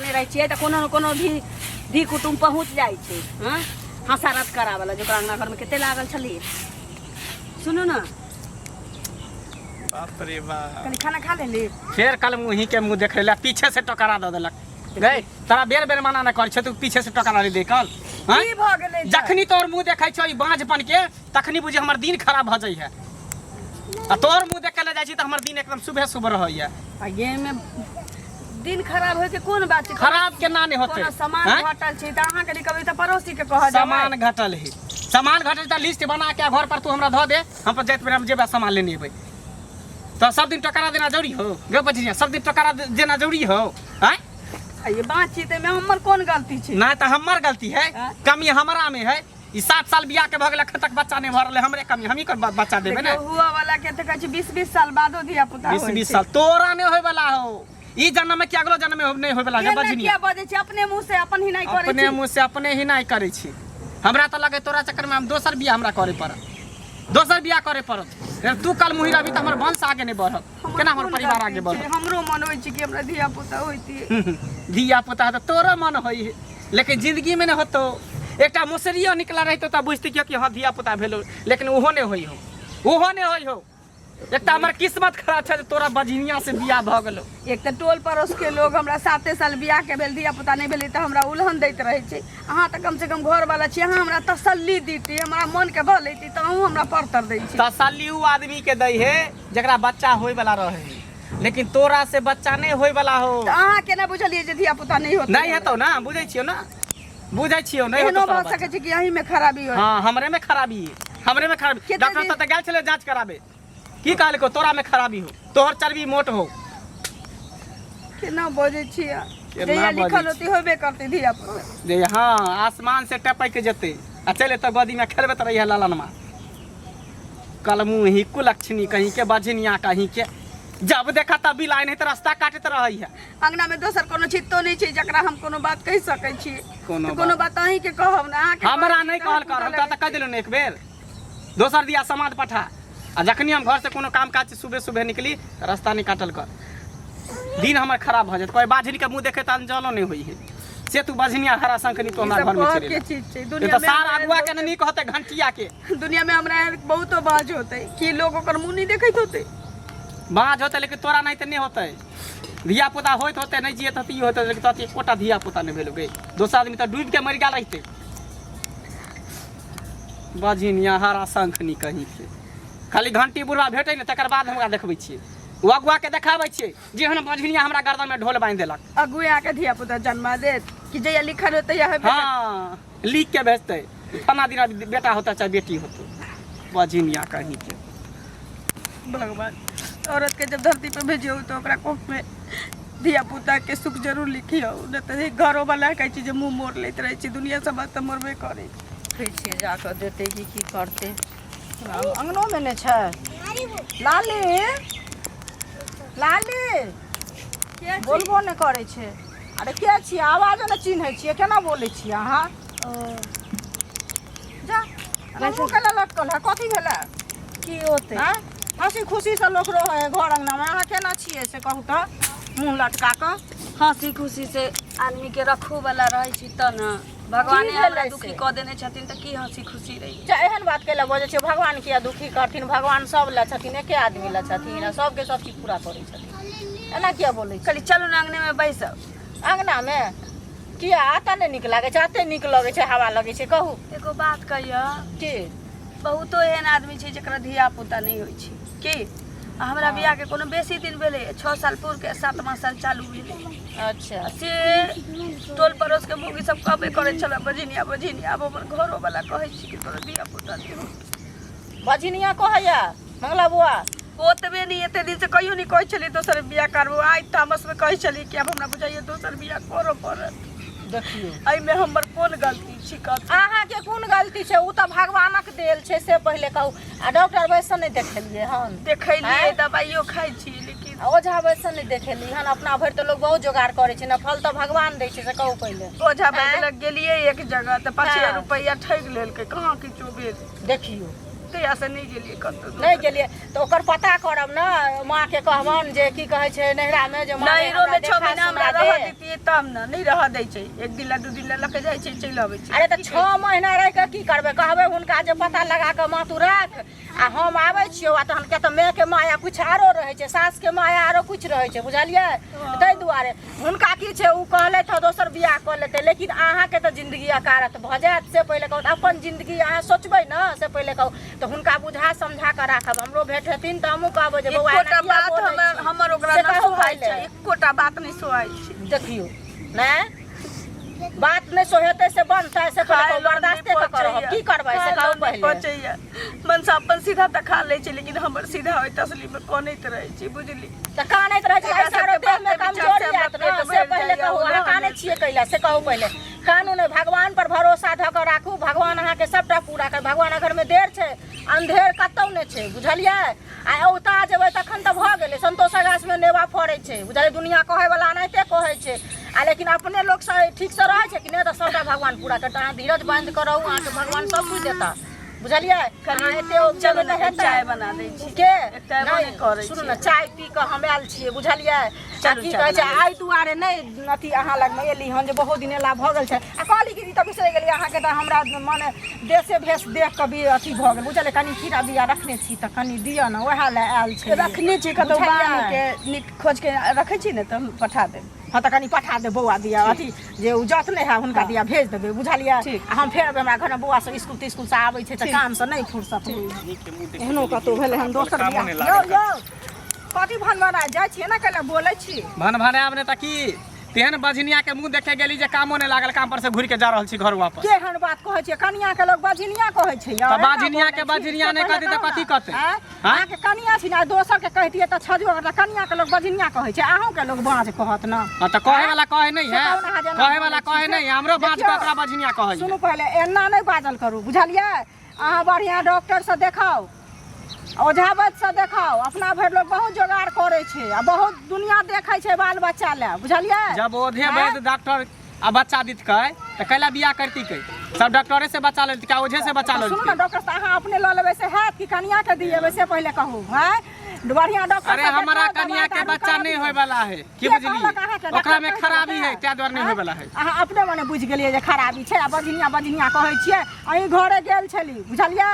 करने रहे छियै त कोनो धी कुटुम पहुँच जाइ छै। हां हंसारत करावला जो अंगना घर में केते लागल छली। सुनो ना बाप रे बाप कल खाना खा लेली फिर कल मुही के मुंह देख ले पीछे से टकरा द देलक गई तोरा बेर बेर मना न कर छ तू पीछे से टकरा दे कल हां की भ गेलै जखनी तोर मुंह देखै छ ई बांझपन के तखनी बुझे हमर दिन खराब भ जाई है आ तोर मुंह देख के ले जाई छी त हमर दिन एकदम सुबह सुबह रहैया आ ये में दिन खराब होय के कोन बात छै खराब के ना ने होते कोनो सामान घटल छै त अहाँ के कहबै त पड़ोसी के कह देबै सामान घटल है सामान घटल त लिस्ट बना के घर पर तू हमरा ध दे हम पर जाइत बेर हम जेबा सामान लेने एबै तो सब दिन टकरा देना जरूरी हो गे बचिया सब दिन टकरा देना जरूरी हो हैं ये बातचीत में हमर कोन गलती छै ना त हमर गलती है कमी हमरा में है ई 7 साल बियाह के भ गेल तक बच्चा नहीं भरले हमरे कमी हम ही कर बच्चा देबे ना हुआ वाला के त कहै 20-20 साल बादो दिया पुता होय 20 साल तोरा नहीं होय वाला हो ई जन्म में कि अगलो जन्म में नहीं होय वाला है बजनिया क्या बजे छै अपने मुंह से अपन ही नहीं करे अपने मुंह से अपने ही नहीं करे छी हमरा त लगे तोरा चक्कर में हम दोसर बियाह हमरा करे पड़त दोसर बियाह करे पड़त तू कल मुही रही त हमर वंश आगे नहीं बढ़त केना हमर परिवार आगे बढ़त हमरो मन होय छै कि हमरा धिया पुता होइती धिया पुता त तोरो मन होई लेकिन जिंदगी में न होतो एकटा मुसरियो निकला रहितो त बुझती कि हां धिया पुता भेलो लेकिन ओहो नहीं होई हो एकटा हमर किस्मत खराब छै तोरा बजनिया से बियाह भ गेलो एक त टोल पड़ोस के लोग हमरा 7 साल बियाह के भेल धिया पुता नहीं भेलै त हमरा उल्हन दैत रहे छै अहाँ त कम से कम घर वाला छी अहाँ हमरा तसल्ली दीती हमरा मन के भल लेती त अहूँ हमरा परतर दै छी तसल्ली उ आदमी के दै है जेकरा बच्चा होय वाला रहे लेकिन तोरा से बच्चा नहीं होय वाला हो अहाँ केना बुझलिए जे धिया पुता नहीं होत नहीं हेतौ ना बुझै छियो नहीं एहनो होतो भ सकै छै कि अही में खराबी हो हां हमरे में खराबी डॉक्टर त गेल छले जांच कराबे की कहल को तोरा में खराबी हो तोहर चर्बी मोट हो केना बजे छिया जया लिखल होती होबे करती धिया पुता जे हां आसमान से टपक जते आ चले त गोदी में खेलबे त रही लालनमा कलमू ही कुलक्षणी कहीं के बजनिया कहीं के जब देखा तब भी लाइन है त रास्ता काटत रही है अंगना में दोसर कोनो चित्तो नहीं छै जकरा हम कोनो बात कह सकै छी कोनो बात अही के कहब ना अहाँ के हमरा नहीं कहल कर हम त कह देलो ने एक बेर दोसर दिया समाद पठा आ जखनी हम घर से कोनो काम काज सुबह सुबह निकली रास्ता नहीं काटल कर दिन हमर खराब भ जात कोई बाझनी के मुंह देखे त अंजलो नहीं होई है से तू बाझनिया हरा संकनी तो हमरा घर में चले के चीज छै दुनिया में सारा अगुआ के नहीं कहते घंटिया के दुनिया में हमरा बहुतो बाज होते कि लोग ओकर मुंह नहीं देखैत होते बाज होते लेकिन तोरा नहीं त नहीं होते धिया पुता होते नहीं जियत हती होते लेकिन तोती कोटा धिया पुता नहीं भेलो गे दोसर आदमी त डूब के मर गेल रहते बाझनिया हरा संकनी कहीं के खाली घंटी बुढ़वा भेटे ने तकर बाद हमरा देखबै छियै ओ अगुआ के देखाबै छियै जे हम बजनिया हमरा गर्दन में ढोल बांध देलक अगुआ के धिया पुता जन्मा देत कि जया लिखल होते या हां लिख के भेजते फना दिना बेटा होता चाहे बेटी होतो बजनिया कहीं के भगवान औरत के जब धरती पे भेजियो तो ओकरा कोख में धिया पुता के सुख जरूर लिखियो न त घरो वाला कहै छी जे मुंह मोड़ लैत रहै छी दुनिया सब बात त मोरबे करे छै जाकर देते की करते अंगनो में ने छै लाली बोलबो ने करे छै अरे के छी आवाज न चिन्है छियै केना बोलै छी अहाँ जा मुंह केना लटकल है कथी भेलै की होते हंसी खुशी से लोग रहे है घर अंगना में अहाँ केना छियै से कहू त मुंह लटका क हंसी खुशी से आदमी के रखू वाला रहे छी त न भगवान हमरा दुखी क देने छथिन त की हंसी खुशी रही एहन बात केला बजे छै भगवान किया दुखी करथिन भगवान सब ला छथिन एके आदमी ला छथिन सब के सब चीज पूरा करै छथिन एना किया बोलै छी कली चलू न अंगने में बैसब अंगना में किया आता नहीं निक लागे छै आते निक लगे छै हवा लगे छै कहू एगो बात कहियो की बहुतो एहन आदमी छै जकरा धिया पुता नहीं होय छै की हमरा बियाह के कोनो बेसी दिन भेले 6 साल पूर के 7वां साल चालू भेले अच्छा से टोल पड़ोस के मोगी सब कहबे करे छला बजनिया अब हमर घरो वाला कहै छी कि तोरा धिया पुता नहीं हो बजनिया कहैया मंगला बुआ ओतबे नहीं एते दिन से कहियो नहीं कहै छली दोसर बियाह करबो आइ तामस में कहै छली कि अब हमरा बुझाइए दोसर बियाह करो पड़त देखियो एहि में हमर कोन गलती छी अहाँ के कोन गलती छै उ त भगवानक देल छै से पहिले कहू आ डॉक्टर वैसे नहीं देखलिए हन देखैलिए दवाइयो खाइ छी लेकिन ओझा वैसे नहीं देखली हन अपना भरि तो लोग बहुत जोगाड़ करे छै न फल तो भगवान दै छै से कहू पहिले ओझा वैद्य लग गेलिए एक जगह त 5000 रुपया ठग लेलकै कहां किछो भेल देखियो कहिया से नहीं गेलिए कतौ नहीं गेलिए तो ओकर पता करब ना माँ के कहबन जे की कहै छै नहिरा में जे माँ नहिरो में 6 महीना हमरा रह देतिए तब ना नहीं रह दै छै, एक दिन ला 2 दिन ला लके जाइ छै चलि आबै छै। अरे तो 6 महीना रह के की करबे, कहबे हुनका जे पता लगा के माँ तू राख आ हम आबै छियौ आ तहन के तो माय के माया कुछ आरो रहे छै, सास के माया आरो कुछ रहे छै, बुझलिए। ताहि दुआरे हुनका की छै उ कहले था दोसर बियाह कर लेते, लेकिन अहाँ के तो जिंदगी अकारत भ जायत। से पहले कहू अपन जिंदगी अहाँ सोचबै ना, से पहले कहू तो हुनका बुझा समझा के राखब। हमरो भेट हेथिन त हमहू कहबै जे बौआ एकोटा बात हमर ओकरा ना सोहाय छै, एकोटा बात नहीं सोहाय छै। देखियो ना बात नहीं सोहेते से बनता है, से पहले बर्दाश्त करब की करबै से कहू पहले। पचैया मन से अपन सीधा त खा ले छै, लेकिन हमर सीधा होय तसली में कोनैत रहै छै, बुझली। त कानैत रहै छै सारो देह में कमजोरी आत ना, से पहले कहू अहाँ कानै छियै कैला से कहू पहले। कानून है भगवान पर भरोसा ध के राखू, भगवान अहाँ के सबटा पूरा कर। भगवान घर में देर छै अंधेर कतौ नहीं छै, बुझलिए। आ औता जेबै तखन त भ गेलै, संतोषा गाछ में नेवा फड़ै छै, बुझलिए। दुनिया कहै वाला एनाहिते कहै छै आ लेकिन अपने लोग से ठीक से रहै छै कि नहीं, तो सबटा भगवान पूरा करता। अहाँ धीरज बांध के रहू, अहाँ के भगवान सब कुछ देता, बुझलिए। अहाँ एते चलो ना चाय बना दै छी के चाय बने करै सुनू ना चाय पी के हम आयल छियै, बुझलिए। की कहै छै आइ दुआरे नहीं अथी अहाँ लग में एली हन जे बहुत दिन एला भ गेल छै आ कहली कि त बिसरि गेली अहाँ के त हमरा माने देशे भेष देख के भी अथी भ गेल, बुझलिए। कनी खीरा बिया रखने छी त कनी दिया ना, वएह ले आयल छै। रखने छी कतौ बांध के निक खोज के रखै छी ने त हम पठा देब। हाँ तो कनी पठा दे बौआ दिया अथी जे उ जत नहीं है हुनका दिया भेज देबे, बुझलिए। आ हम फेर हमरा घर में बौआ सब स्कूल से आबै छै त काम से नहीं फुर्सत एहनो कतौ भेले हम दोसर बिया यो कथी भनभना जाइ छियै ना कैला बोलै छी भनभनाब ने त की तेहन बझनिया के मुंह देखे गेली जे कामो नहीं लागल, काम पर से घुर के जा रहल छी घर वापस। केहन बात कहै छै, कनिया के लोग बझनिया कहै छै यार। त बझनिया के बझनिया नहीं कहती त कथी कहते? हां के कनिया छी ना, दोसर के कहतिए त छजो त कनिया के लोग बझनिया कहै छै, अहूं के लोग बाज कहत ना। हां त कहे वाला कहे नहीं है, कहे वाला कहे नहीं, हमरो बाज के ओकरा बझनिया कहै। सुनू पहले एना नहीं बाजल करू, बुझलिए। अहाँ बढ़िया डॉक्टर से देखाओ, ओझा वैद्य से देखाओ, अपना भर लोग बहुत जोगाड़ करे छै आ बहुत दुनिया देखे छै बाल बच्चा ले, बुझलिए। जब ओझे वैद्य डॉक्टर आ बच्चा दित कै त कैला बियाह करती कै? सब डॉक्टरे से बचा लेती का ओझे से बचा लेती? सुनू ना डॉक्टर से अहाँ अपने ल लेबै से हैत कि कनिया के दिए वैसे पहले कहू हैं बढ़िया डॉक्टर। अरे हमारा कनिया के बच्चा नहीं होय वाला है, की बुझली? ओकरा में खराबी है, त्या द्वारा नहीं होय वाला है। अहाँ अपने मने बुझ गेलिए जे खराबी छै आ बझनिया बझनिया कहै छियै। अहीं घरे गेल छली, बुझलिए।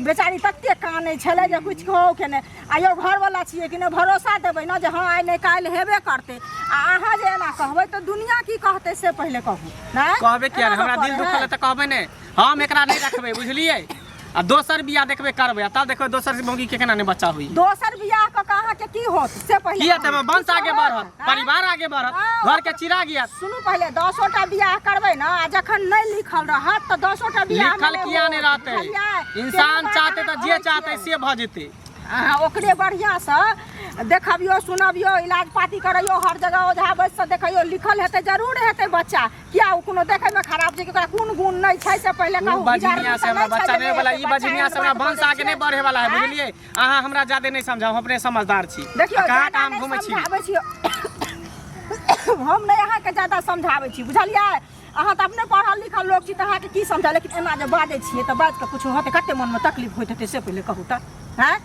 बेचारी तत्ते कानै छलै जे कुछ कहू के ने आयो घर वाला छियै कि ने भरोसा देबै ना जे हाँ आइ नहीं काल्हि हेबे करतै। आ अहाँ जे एना कहबै तो दुनिया की कहतै से पहले कहू ना। कहबे किया रे, हमरा दिल दुखल है त कहबे ने हम एकरा नहीं रखबै, बुझलिए। आ दोसर बियाह देखबे करबे तब देखबे दोसर से मौगी के केना ने बच्चा हुई। दोसर बियाह क कहा के की होत से पहले की हेतै? वंश आगे बढ़त, परिवार आगे बढ़त, घर के चिराग गियत। सुनू पहले 10टा बियाह करबै ना, जखन नहीं लिखल रहत त 10टा बियाह लिखल किया नहीं रहते? इंसान चाहते त जे चाहते से भ जेते। अहाँ ओकरे बढ़िया से देखबियो सुनबियो इलाज पाती करैयो, हर जगह ओझा वैद्य से देखियो, लिखल हेतै जरूर हेतै बच्चा। किया उ कोनो देखै में खराब छै कि ओकरा कोन गुण नहीं छै से पहले कहू। बझनिया से हमरा बच्चा नहीं वाला, ई बझनिया से हमरा वंश आगे नहीं बढ़े वाला है, बुझलिए। अहाँ हमरा ज्यादा नहीं समझाओ, हम अपने समझदार छी। देखियो कहाँ काम घुमै छी हम नहीं अहाँ के ज्यादा समझाबै छी, बुझलिए। अहाँ त अपने पढ़ल लिखल लोग छी त अहाँ के की समझा, लेकिन एना जे बाजै छियै त बाज के कुछ होते कते मन में तकलीफ होइत हेतै से पहले कहू त हैं।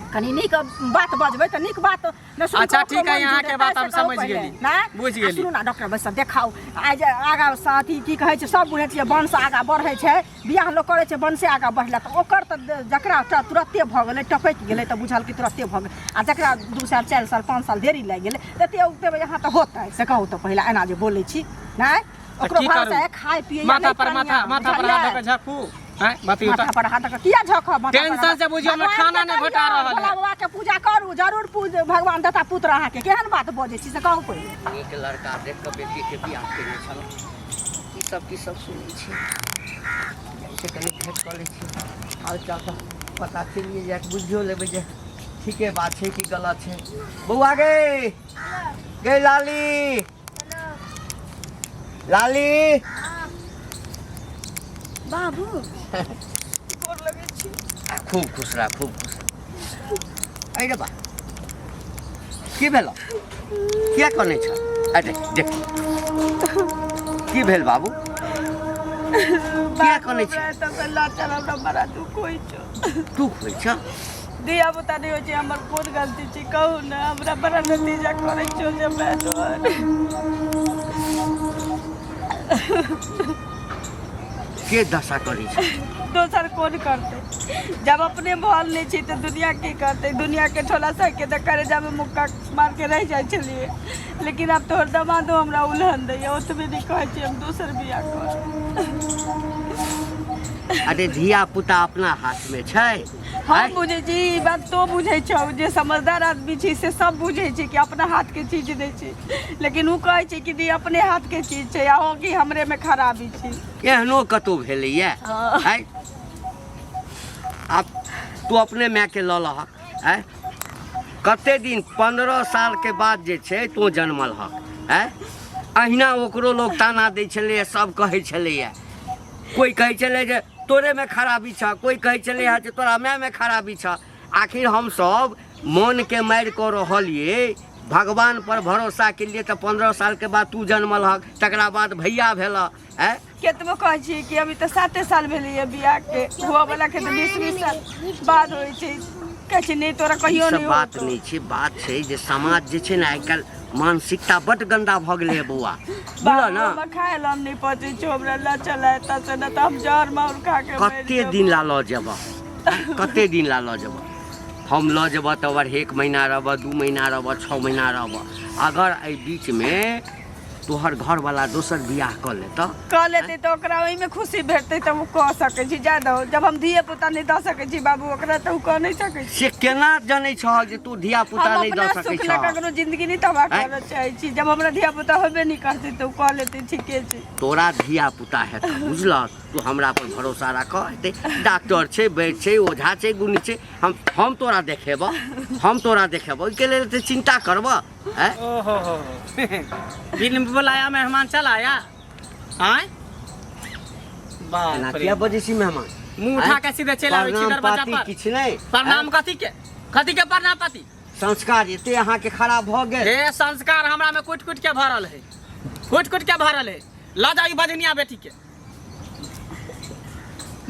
कनी नीक बात बजबै त नीक बात न सुन। अच्छा ठीक है, यहाँ के बात हम समझ गेली, बुझ गेली। सुनू ना डॉक्टर बस देखाओ आइ जे आगा साथी की कहै छै सब बुझै छियै वंश आगा बढ़ै छै, बियाह लोग करै छै वंशे आगा बढ़ला त ओकर त जकरा तुरत्ते भ गेलै, टपैक गेलै त बुझल कि तुरत्ते भ गेलै। आ जकरा 2 साल 4 साल 5 साल देरी लागि गेलै एते उगते यहाँ त होतै से कहू त पहिला एना जे बोलै छी नै ओकरो भाषा है खाय पिए माथा पर हाथ के झपू हैं बतियो माथा पर हाथ के किया झखब? टेंशन से बुझियो हमरा खाना नहीं घोटा रहल है। बाबा के पूजा करू, जरूर पूज भगवान देता पुत्र अहाँ के। केहन बात बजै छी से कहू पहिले। एक लड़का देख के बेटी के बियाह केने छल, की सब सुनै छी से कनी भेट कर लै छी, हाल चाल तऽ पता चलिए जाए, बुझियो लेबै जे ठीके बात छै कि गलत छै। बौआ गे लाली लाली बाबू खूब खुश रह, खूब खुश रह। अरे बा की भेल? किया कने छ? अरे देख की भेल बाबू? किया कने छ? त लाचार हमरा बड़ा दुख होई छ। दुख होइ छ धिया पुता नहीं हो हमर कोन गलती छी कहू ना हमरा बड़ा नतीजा करे छो जे मैं के दशा करै छ दोसर कौन करते जब अपने बहल नहीं छी तो दुनिया की करते दुनिया के ठोला सह के करे जब मुक्का मार के रह जाए चलिए लेकिन अब तोहर दमादो हमरा उल्हन दै ओतबे नहीं कहे छी हम दोसर बियाह कर अरे धिया पुता अपना हाथ में छै हम बुझे छी ई बात तो बुझे छौ जे समझदार आदमी छी से सब बुझे छी कि अपना हाथ के चीज नहीं छी लेकिन उ कहे छी कि नहीं अपने हाथ के चीज छै आ कि हमरे में खराबी छी एहनो कतौ भेलैया है अब तू अपने माय के लऽ लहक है कते दिन 15 साल के बाद जे छै तू जन्मल हक है अहिना ओकरो लोग ताना दै छलै सब कहै छलैया कोई कहै छलै जे तोरे में खराबी छ कोई कहै छलै है जे तोरा माय में खराबी छ आखिर हम सब मन के मारि कऽ रहलिए भगवान पर भरोसा के लिए तो 15 साल के बाद तू जन्मल हक तकरा बाद भैया भेल है केतबो कहै छी कि अभी तो 7 साल भेलै बियाह के हुआ वाला के तो 20 साल बाद होई छै कहै छी नहीं तोरा कहियो नहीं बात नहीं छै बात छै जे समाज जे छै ने आइ काल्हि मानसिकता बड गंदा भ गेलै है बौआ बुझल ना खाए ला नहीं पहुंचे छो हमरा ला चला त से न त हम जहर मार खा के कते दिन ला ल जेब कते दिन ला ल जेब हम ल जेब त और 1 महीना रहब 2 महीना रहब 6 महीना रहब अगर एहि बीच में तोहर घर वाला दोसर बियाह कर लेते तो ओकरा ओहि में खुशी भेटते तो वो कह सके छी ज्यादा जब हम धिया पुता नहीं द सके छी बाबू ओकरा तो कह नहीं सके छी से केना जानै छ जे तू धिया पुता नहीं द सके छ हम ककरो जिंदगी नहीं तबाह करना चाहे छी जब हमरा धिया पुता होबे नहीं करते तो कह लेते ठीके छै तोरा धिया पुता है बुझलक तू हमरा पर भरोसा राख हेतै डॉक्टर छै वैद्य छै ओझा छै गुनी छै हम तोरा देखेब ओइके लेल ते चिंता करब हैं ओहो हो बिन बुलाया मेहमान चला आया आय ना क्या बजे छी मेहमान मुंह उठा के सीधे चला आवे छी दरवाजा पर किछ नहीं प्रणाम कथी के प्रणाम पाती संस्कार एते अहाँ के खराब भ गेल हे संस्कार हमरा में कुट कुट के भरल है ला जाई बजनिया बेटी के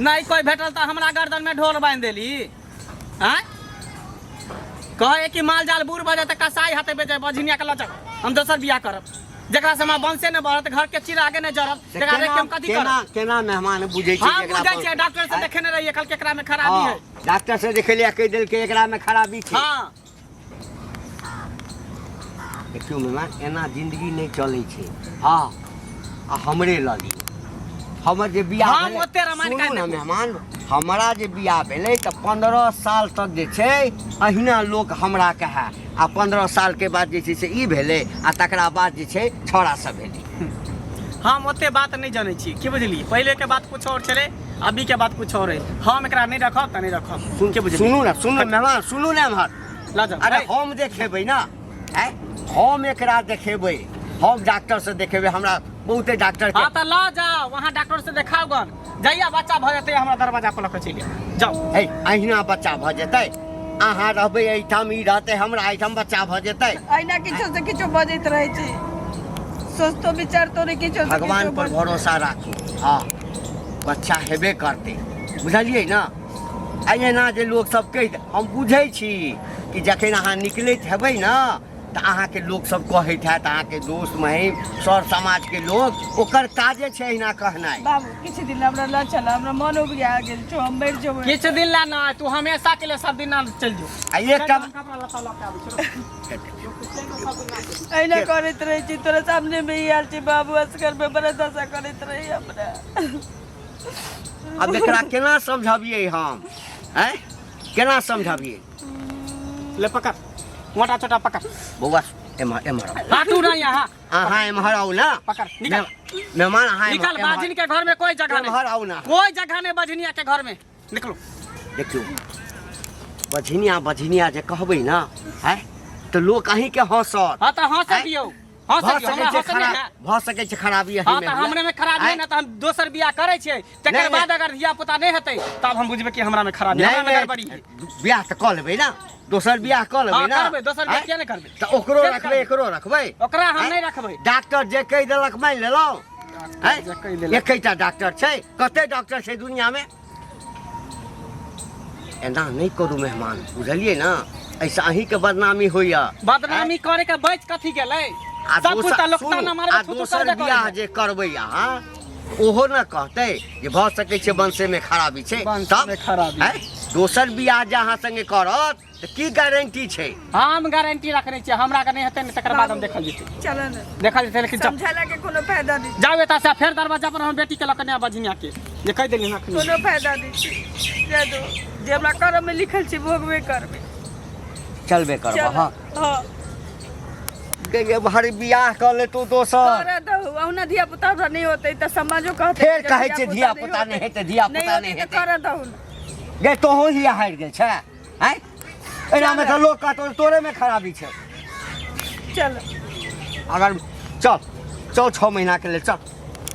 नहीं कोई भेटल तो हमरा गर्दन में ढोल बांध देली हैं कहे कि माल जाल बूढ़ बजे त कसाई हाथे बेचे बजनिया के लचक हम दोसर बियाह करब जकरा से हमरा वंशे ने बढ़त घर के चिर आगे ने जरब जकरा देख के हम कथी करब केना मेहमान बुझै छै हां बुझै छै डॉक्टर से देखेने रहिए कल केकरा में खराबी है डॉक्टर से देखेलिया कह देल के एकरा में खराबी छै हां देखियो मेहमान एना जिंदगी नहीं चलै छै हां आ हमरे ल ली हमर जे बियाह हम ओते रामायण का ना मेहमान हमरा जे बियाह भेलै त 15 साल तक जे छै अहिना लोग हमरा कहे आ 15 साल के बाद जे छै से ई भेलै आ तकरा बाद जे छै छोरा सब भेलै हम ओते बात नहीं जानै छी की बुझली पहले के बात कुछ और छले अभी के बात कुछ और है हम एकरा नहीं रखब त नहीं रखब सुन के बुझली सुनू ना मेहमान सुनू ना हमर ला जा अरे हम देखेबै ना हम एकरा देखेबै हम डॉक्टर से देखेबै हमरा बहुते डॉक्टर के हां त ला जाओ वहां डॉक्टर से देखाओ गन जइया बच्चा भ जते हमरा दरवाजा पर लके चलिए जाओ ए अहिना बच्चा भ जेतै अहाँ रहबै एठाम ई रहतै हमरा एठाम बच्चा भ जेतै अहिना किछो से किछो बजैत रहै छी सोचतो विचार तो किछो से भगवान पर भरोसा राखू हां बच्चा हेबे करतै बुझलियै ना अहिना जे लोग सब कहि हम बुझै छी कि जखन अहाँ निकलैत हेबै ना त अहाँ के लोग सब कहैत हैत अहाँ के दोस्त महिम सर समाज के लोग ओकर काजे छै अहिना कहनाइ बाबू किछ दिन हमरा ला चला हमरा मन उबिया गेल छो हम बैठ जेबै किछ दिन ला ना तू हमेशा के लिए सब दिन ना चल जो आ एकटा कपड़ा लता लके आबै छ अहिना करैत रहै छी तोरा सामने में ही आल छी बाबू असगर में बड़ा दशा करैत रही हमरा अब एकरा केना समझाबिए हम हैं केना समझाबिए ले पकड़ मोटा छोटा पकड़ बौआ एमहर काटू ना यहाँ अहाँ एमहर आउ ना पकड़ निकल मेहमान अहाँ निकल बाजिन के घर में कोई जगह एमहर नहीं आउ ना कोई जगह नहीं बजनिया के घर में निकलो देखियो बझिनिया जे कहबै ना है तो लोग अहीं के हंसत हां त हंस दियो भ सकै छै खराबी हां त हमरे में खराबी है ना त हम दोसर बियाह करै छियै तकर बाद अगर धिया पुता नहीं हेतै तब हम बुझबै कि हमरा में खराबी है हमरा में गड़बड़ी है बियाह त क लेबै ना दोसर बियाह क लेबै ना करबै दोसर बियाह किया नहीं करबै त ओकरो रखबै एकरो रखबै ओकरा हम नहीं रखबै डॉक्टर जे कहि देलक मान लेलौ एकैटा डॉक्टर छै कते डॉक्टर छै दुनिया में एना नहीं करू मेहमान, बुझलिए ना? ऐसा अही के बदनामी होइया। बदनामी करे के बच कथी गेलै? आ सब कुछ दोसर- लोकता न मारबे, आ छूतू दोसर करबे बियाह करे। जे करबै अहाँ, ओहो न कहतै जे भऽ सकै छै वंशे में खराबी छै। वंश में खराबी। हैं? दोसर बियाह जे अहाँ संगे करत तऽ की गारंटी छै? हम गारंटी रखने छियै, हमरा के नहीं हेतै न तकर बाद हम देखल जेतै। चलो ना देखल जेतै, लेकिन जब समझाला के कोनो फायदा नहीं, जाओ एतऽ से फेर दरवाजा पर हम बेटी के लकनिया बझनिया के जे कह देली ना कोनो फायदा नहीं दे दो। जे हमरा करम में लिखल छै भोगबे करबे। चलबे करब। चलो हाँ हाँ ये भर बियाह कर ले तू दोसर, करे दो। औना धिया पुता हमरा नहीं होतै त समाजो कहतै फेर जे कहै छै धिया पुता नहीं हेतै, धिया पुता नहीं होतै त हेतै। करे दो ना। गे तोहो ही हारि गेल छै। हैं? एना में तऽ लोग कहतौ तोरे में खराबी छै। चलो अगर चल 6 महीना के लिए चल।